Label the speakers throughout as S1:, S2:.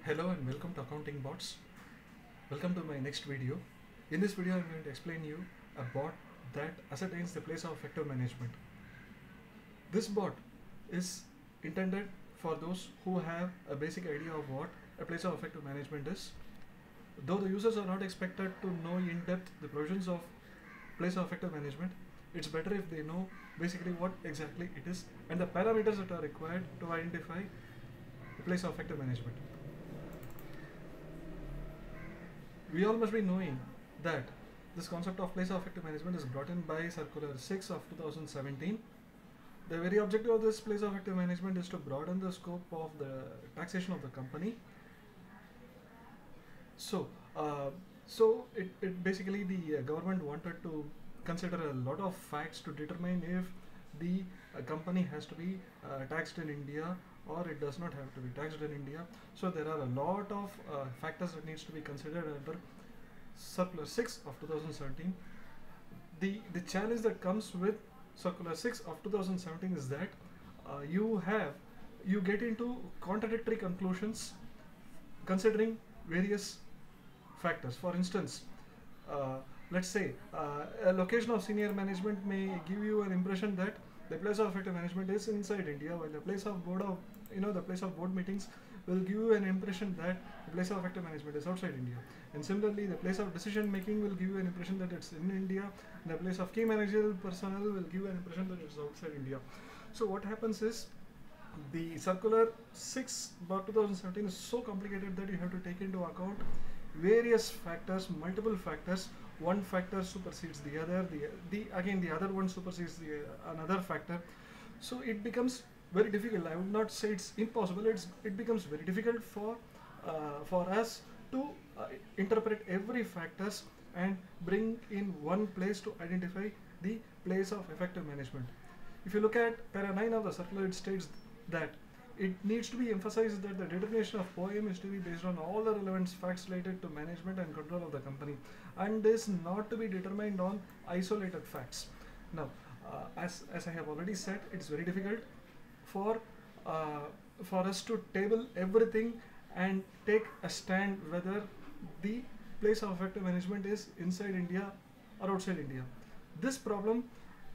S1: Hello and welcome to Accounting Bots. Welcome to my next video. In this video, I'm going to explain you a bot that ascertains the place of effective management. This bot is intended for those who have a basic idea of what a place of effective management is. Though the users are not expected to know in depth the provisions of place of effective management, it's better if they know basically what exactly it is and the parameters that are required to identify the place of effective management. We all must be knowing that this concept of place of effective management is brought in by Circular 6 of 2017. The very objective of this place of effective management is to broaden the scope of the taxation of the company. So it basically the government wanted to consider a lot of facts to determine if the company has to be taxed in India or it does not have to be taxed in India. So there are a lot of factors that needs to be considered under Circular 6 of 2017. The challenge that comes with Circular 6 of 2017 is that you get into contradictory conclusions considering various factors. For instance, let's say a location of senior management may give you an impression that the place of effective management is inside India, while the place of board meetings will give you an impression that the place of effective management is outside India. And similarly, the place of decision making will give you an impression that it's in India, and the place of key managerial personnel will give you an impression that it's outside India. So what happens is, the Circular 6 by 2017 is so complicated that you have to take into account various factors, multiple factors. One factor supersedes the other, the other one supersedes another factor. So it becomes very difficult. I would not say it's impossible. It becomes very difficult for us to interpret every factors and bring in one place to identify the place of effective management. If you look at para 9 of the circular, it states that it needs to be emphasized that the determination of POEM is to be based on all the relevant facts related to management and control of the company, and is not to be determined on isolated facts. Now, as I have already said, it's very difficult for us to table everything and take a stand whether the place of effective management is inside India or outside India. This problem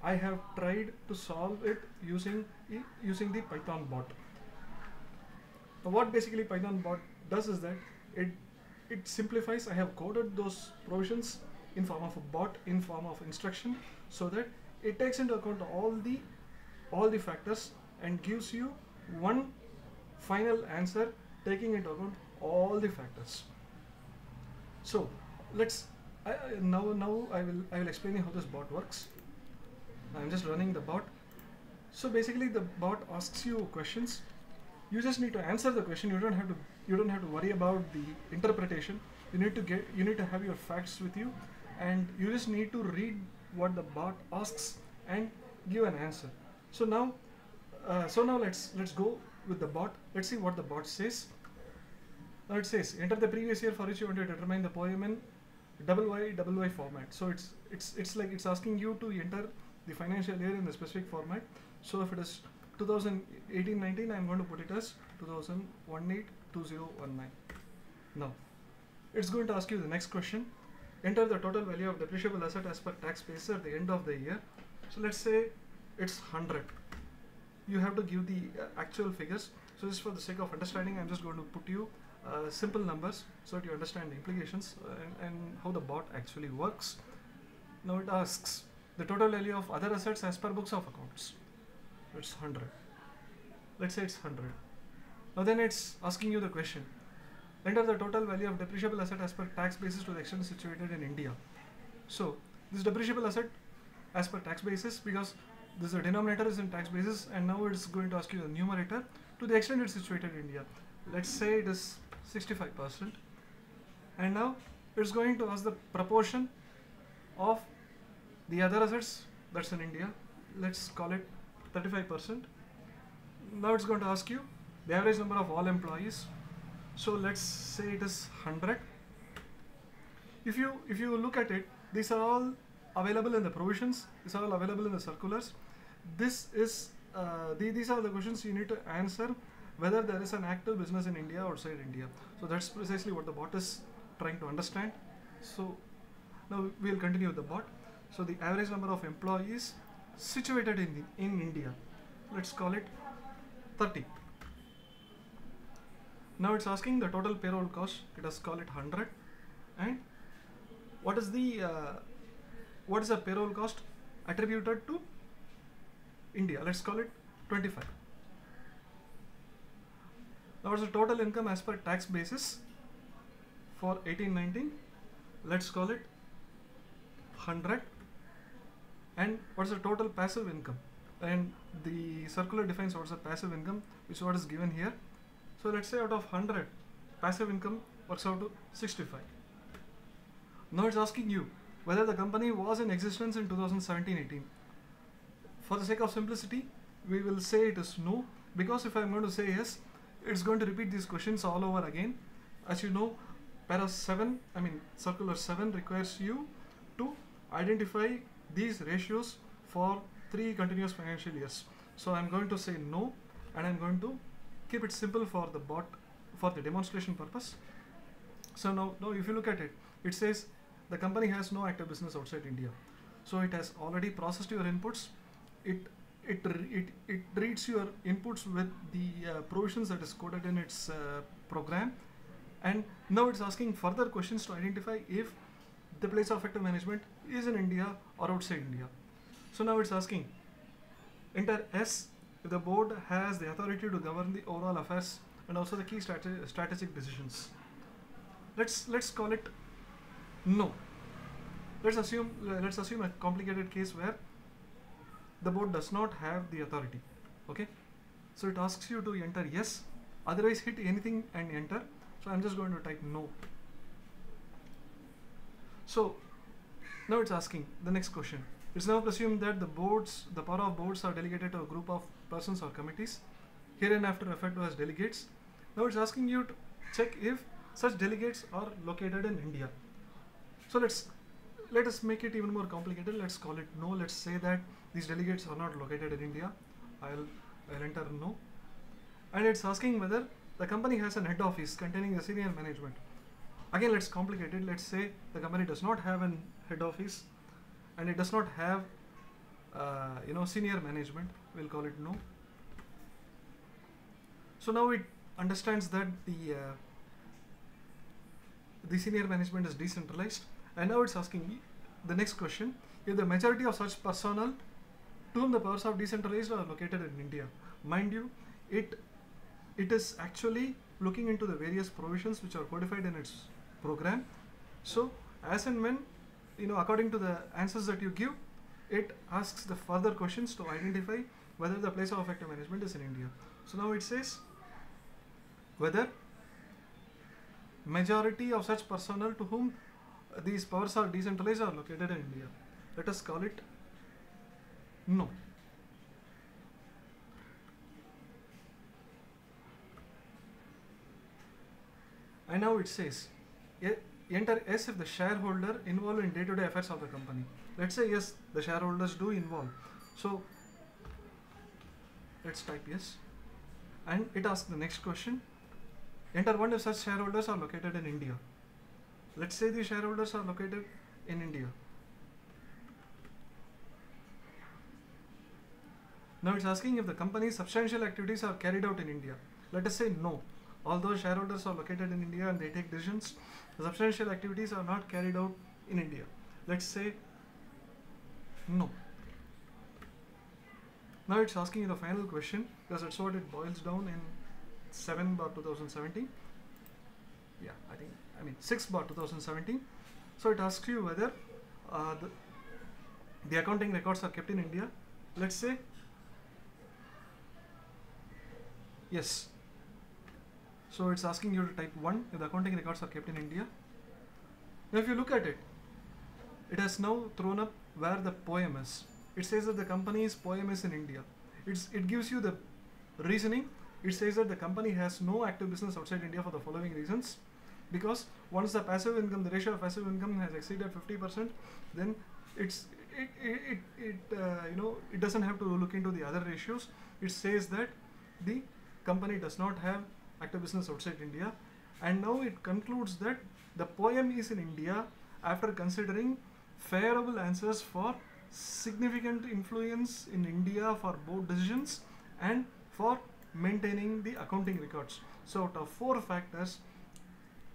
S1: I have tried to solve it using the Python bot. Now what basically Python bot does is that it simplifies. I have coded those provisions in form of a bot, in form of instruction, so that it takes into account all the factors and gives you one final answer taking into account all the factors. So let's now I will explain you how this bot works. I'm just running the bot. So basically the bot asks you questions. You just need to answer the question. You don't have to worry about the interpretation. You need to have your facts with you, and you just need to read what the bot asks and give an answer. So now let's go with the bot. Let's see what the bot says. Now it says enter the previous year for which you want to determine the poem in YYY format. So it's like it's asking you to enter the financial year in the specific format. So if it is 2018-19, I'm going to put it as 2018-2019. Now, it's going to ask you the next question. Enter the total value of depreciable asset as per tax basis at the end of the year. So let's say it's 100. You have to give the actual figures. So just for the sake of understanding, I'm just going to put you simple numbers so that you understand the implications and how the bot actually works. Now it asks the total value of other assets as per books of accounts. It's 100. Let's say it's 100. Now then it's asking you the question. Enter the total value of depreciable asset as per tax basis to the extent situated in India. So this depreciable asset as per tax basis, because this denominator is in tax basis, and now it's going to ask you the numerator to the extent it's situated in India. Let's say it is 65%. And now it's going to ask the proportion of the other assets that's in India. Let's call it 35%. Now it's going to ask you the average number of all employees. So let's say it is 100. If you look at it, these are all available in the provisions. These are all available in the circulars. These are the questions you need to answer whether there is an active business in India or outside India. So that's precisely what the bot is trying to understand. So now we'll continue with the bot. So the average number of employees situated in India, let's call it 30. Now it's asking the total payroll cost. Let us call it 100. And what is the payroll cost attributed to India? Let's call it 25. Now what's the total income as per tax basis for 18-19? Let's call it 100. And what's the total passive income? And the circular defines what's the passive income, which is what is given here. So let's say out of 100, passive income works out to 65. Now it's asking you whether the company was in existence in 2017-18. For the sake of simplicity, we will say it is no, because if I'm going to say yes, it's going to repeat these questions all over again. As you know, circular 7 requires you to identify these ratios for 3 continuous financial years. So I'm going to say no, and I'm going to keep it simple for the bot, for the demonstration purpose. So now if you look at it, it says the company has no active business outside India. So it has already processed your inputs. It reads your inputs with the provisions that is coded in its program, and now it's asking further questions to identify if the place of effective management is in India or outside India. So now it's asking, enter S if the board has the authority to govern the overall affairs and also the key strategic decisions. Let's call it no. Let's assume a complicated case where the board does not have the authority. Okay, so it asks you to enter yes, otherwise hit anything and enter. So I'm just going to type no. So now it's asking the next question. It's now presumed that the power of boards are delegated to a group of persons or committees, hereinafter referred to as delegates. Now it's asking you to check if such delegates are located in India. So let us make it even more complicated. Let's call it no. Let's say that these delegates are not located in India. I'll enter no. And it's asking whether the company has an head office containing the senior management. Again, let's complicate it. Let's say the company does not have an head office and it does not have senior management. We'll call it no. So now it understands that the senior management is decentralized, and now it's asking the next question: if the majority of such personnel to whom the powers of decentralized are located in India. Mind you, it is actually looking into the various provisions which are codified in its program. So as and when, according to the answers that you give, it asks the further questions to identify whether the place of effective management is in India. So now it says whether majority of such personnel to whom these powers are decentralized are located in India. Let us call it no. And now it says enter yes if the shareholder involved in day-to-day affairs of the company. Let's say yes, the shareholders do involve. So let's type yes, and it asks the next question: enter 1 if such shareholders are located in India. Let's say the shareholders are located in India. Now it's asking if the company's substantial activities are carried out in India. Let us say no. Although shareholders are located in India and they take decisions, the substantial activities are not carried out in India. Let's say no. Now it's asking you the final question, because that's what it boils down in 7/2017. Yeah, 6/2017. So it asks you whether the accounting records are kept in India. Let's say yes. So it's asking you to type 1 if the accounting records are kept in India. Now if you look at it, it has now thrown up where the poem is. It says that the company's poem is in India. It gives you the reasoning. It says that the company has no active business outside India for the following reasons. Because once the passive income, the ratio of passive income has exceeded 50%, then it doesn't have to look into the other ratios. It says that the company does not have active business outside India. And now it concludes that the poem is in India after considering favorable answers for significant influence in India for board decisions and for maintaining the accounting records. So out of 4 factors,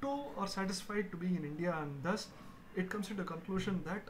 S1: 2 are satisfied to be in India, and thus it comes to the conclusion that